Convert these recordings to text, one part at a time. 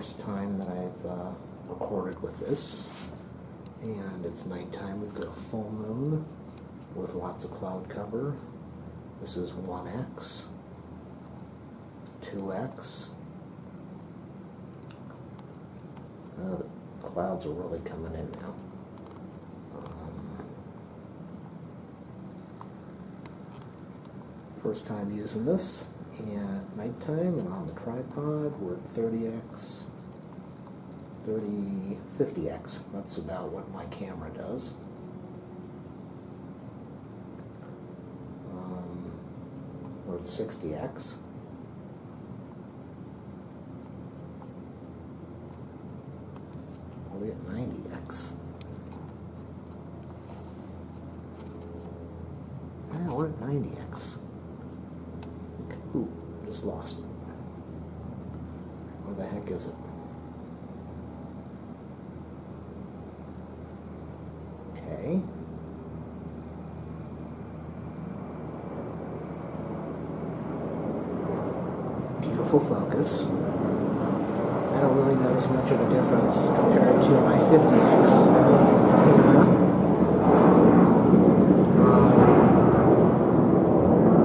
first time that I've recorded with this, and it's nighttime. We've got a full moon with lots of cloud cover. This is 1x, 2x. The clouds are really coming in now. First time using this at nighttime and on the tripod. We're at 30x, 50x. That's about what my camera does. We're at 60x. We're at 90x. Yeah, we're at 90x. Ooh, just lost it. Where the heck is it? Okay. Beautiful focus. I don't really notice much of a difference compared to my 50x camera.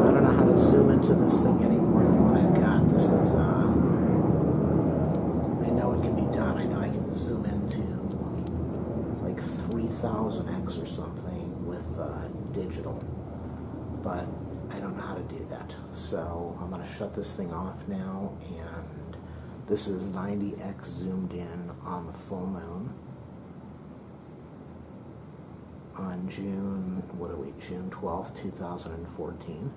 I don't know how to zoom into this thing any more than what I've got. This is, I know it can be done. I know I can zoom into like 3000x or something with digital, but I don't know how to do that. So I'm going to shut this thing off now, and this is 90x zoomed in on the full moon on June 12th, 2014.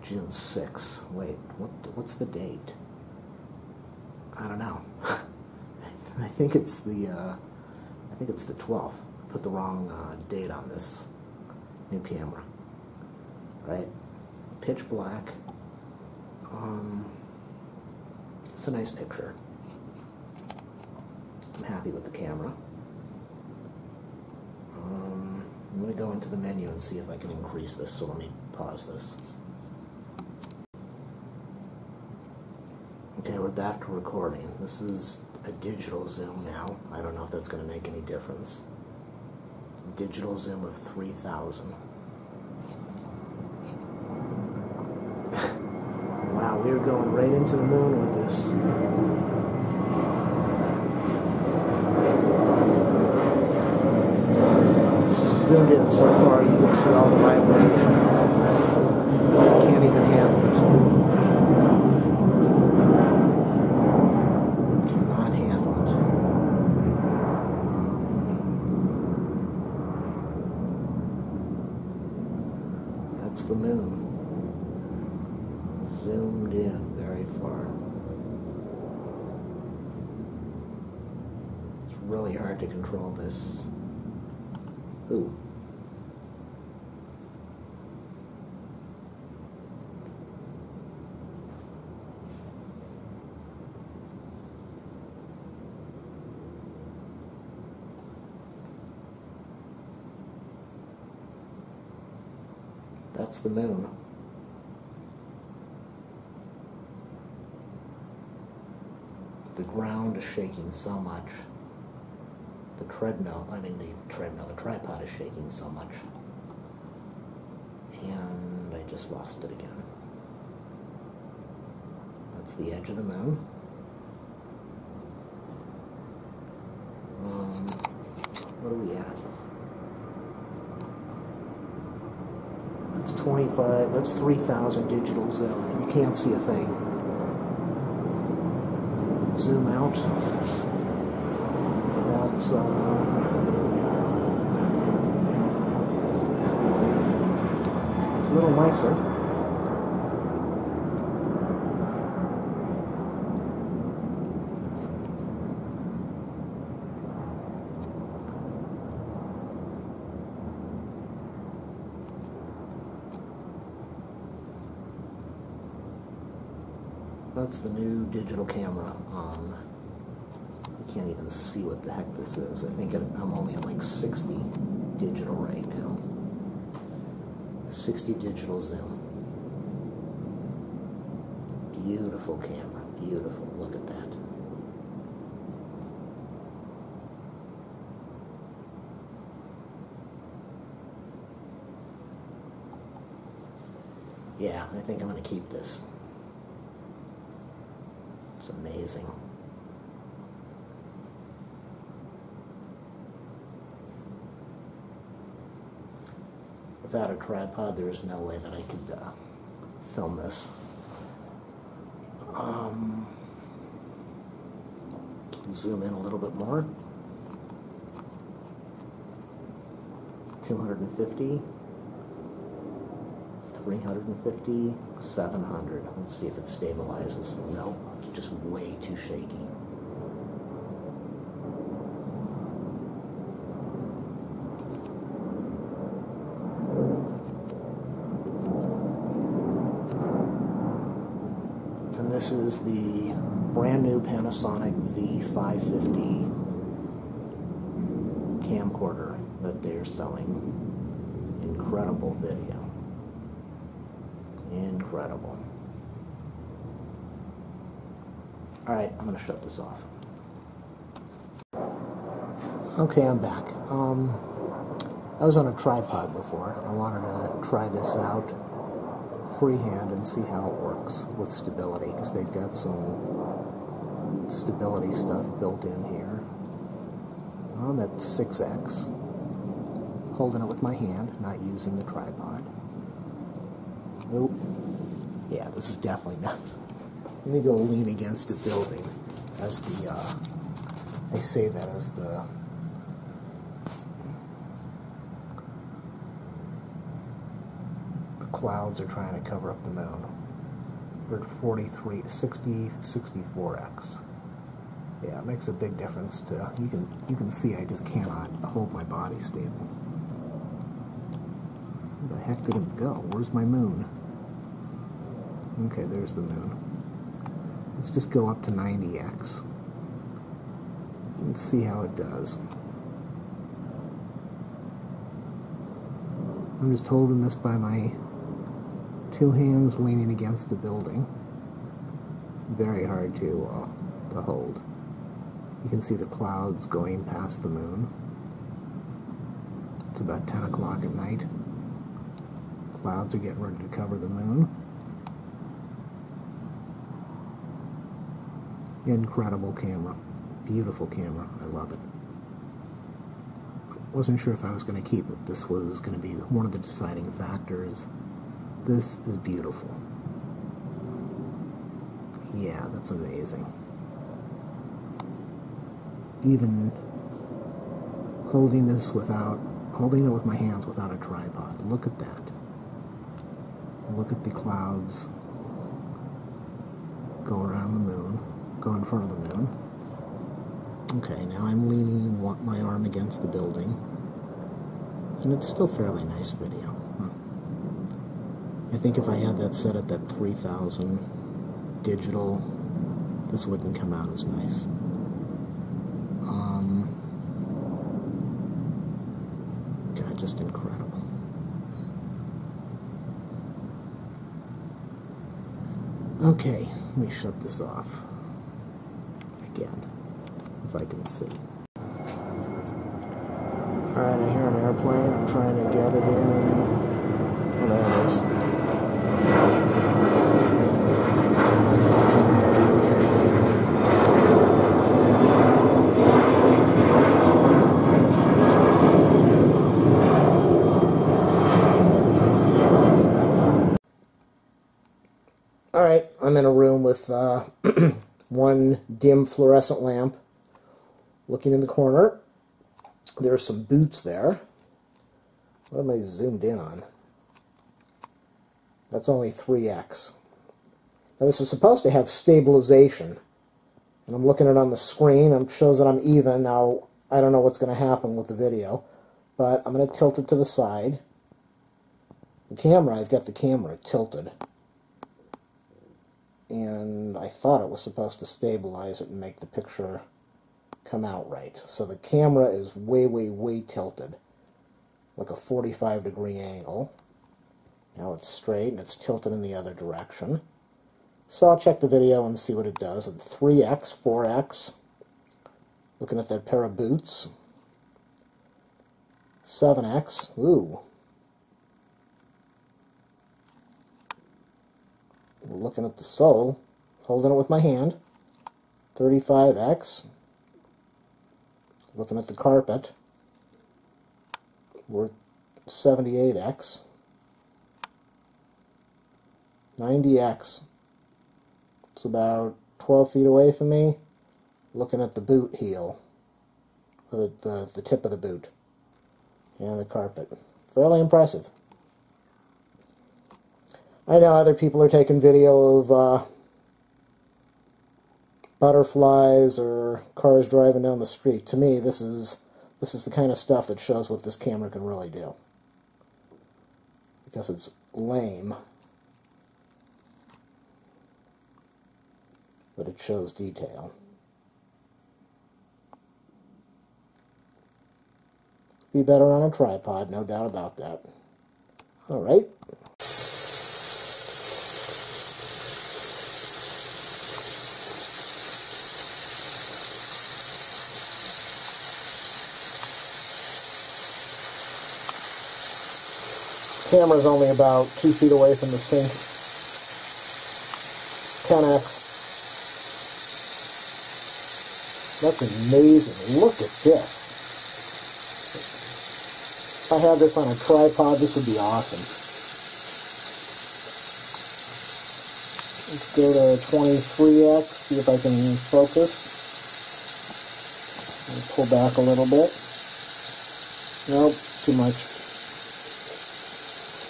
June 6th. Wait, what's the date? I don't know. I think it's the 12th. I put the wrong date on this new camera. Right? Pitch black. It's a nice picture. I'm happy with the camera. I'm going to go into the menu and see if I can increase this, so let me pause this. Okay, we're back to recording. This is a digital zoom now. I don't know if that's going to make any difference. Digital zoom of 3000. Wow, we were going right into the moon with this. Zoomed in so far, you can see all the vibration. I can't even handle it. It cannot handle it. That's the moon. Zoomed in very far. It's really hard to control this. Ooh. That's the moon. The ground is shaking so much. The tripod is shaking so much. And I just lost it again. That's the edge of the moon. What are we at? That's 25, that's 3000 digital zoom. You can't see a thing. Zoom out. That's it's a little nicer. That's the new digital camera. I can't even see what the heck this is. I think I'm only at like 60 digital right now. 60 digital zoom. Beautiful camera, beautiful. Look at that. Yeah, I think I'm going to keep this. It's amazing. Without a tripod, there is no way that I could film this. Zoom in a little bit more. 250, 350, 700. Let's see if it stabilizes. No, it's just way too shaky. And this is the brand new Panasonic V550 camcorder that they're selling. Incredible video. Incredible. Alright, I'm going to shut this off. Okay, I'm back. I was on a tripod before. I wanted to try this out freehand and see how it works with stability, because they've got some stability stuff built in here. I'm at 6x, holding it with my hand, not using the tripod. Oh, yeah, this is definitely not. Let me go lean against a building as the, I say that as the clouds are trying to cover up the moon. We're at 43, 60, 64x. Yeah, it makes a big difference to, you can see I just cannot hold my body stable. Where the heck did it go? Where's my moon? Okay, there's the moon. Let's just go up to 90x. Let's see how it does. I'm just holding this by my two hands leaning against the building. Very hard to hold. You can see the clouds going past the moon. It's about 10 o'clock at night. Clouds are getting ready to cover the moon. Incredible camera. Beautiful camera. I love it. Wasn't sure if I was going to keep it. This was going to be one of the deciding factors. This is beautiful. Yeah, that's amazing. Even holding this without, holding it with my hands without a tripod. Look at that. Look at the clouds go around the moon, go in front of the moon. Okay, now I'm leaning my arm against the building, and it's still fairly nice video. I think if I had that set at that 3000 digital, this wouldn't come out as nice. God, just incredible. Okay, let me shut this off again, if I can see. Alright, I hear an airplane. I'm trying to get it in. Oh, there it is. Alright, I'm in a room with one dim fluorescent lamp looking in the corner. There are some boots there. What am I zoomed in on? That's only 3x. Now this is supposed to have stabilization. And I'm looking at it on the screen. It shows that I'm even. Now, I don't know what's going to happen with the video. But I'm going to tilt it to the side. The camera, I've got the camera tilted. And I thought it was supposed to stabilize it and make the picture come out right. So the camera is way, way, way tilted. Like a 45-degree angle. Now it's straight and it's tilted in the other direction. So I'll check the video and see what it does. 3x, 4x. Looking at that pair of boots. 7x. Ooh. We're looking at the sole. Holding it with my hand. 35x. Looking at the carpet. We're 78x. 90x. It's about 12 feet away from me. Looking at the boot heel. The tip of the boot. And the carpet. Fairly impressive. I know other people are taking video of butterflies or cars driving down the street. To me, this is the kind of stuff that shows what this camera can really do. Because it's lame, but it shows detail. Be better on a tripod, no doubt about that. Alright. Camera's only about 2 feet away from the sink. It's 10x. That's amazing. Look at this. If I had this on a tripod, this would be awesome. Let's go to 23x, see if I can focus. And pull back a little bit. Nope, too much.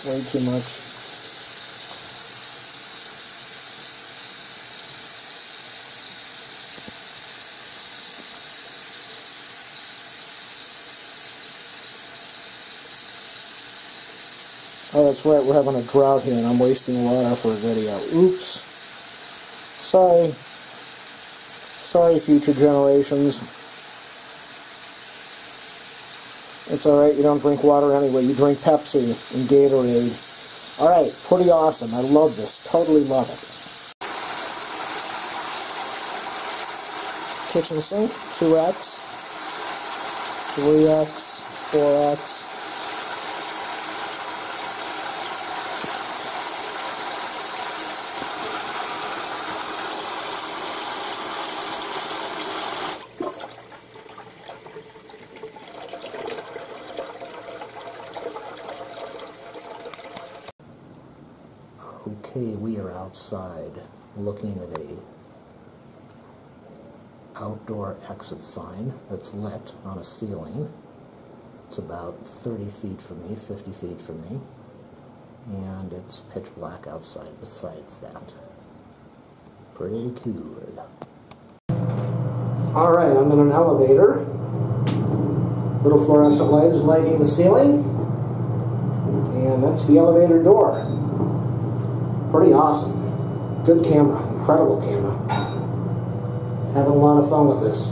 Way too much. Oh, that's right, we're having a drought here and I'm wasting water for a video. Oops. Sorry. Sorry, future generations. It's alright, you don't drink water anyway. You drink Pepsi and Gatorade. Alright, pretty awesome. I love this. Totally love it. Kitchen sink, 2x, 3x, 4x. Okay, we are outside looking at a outdoor exit sign that's lit on a ceiling. It's about 30 feet from me, 50 feet from me, and it's pitch black outside besides that. Pretty cool. Alright, I'm in an elevator. Little fluorescent light is lighting the ceiling, and that's the elevator door. Pretty awesome. Good camera. Incredible camera. Having a lot of fun with this.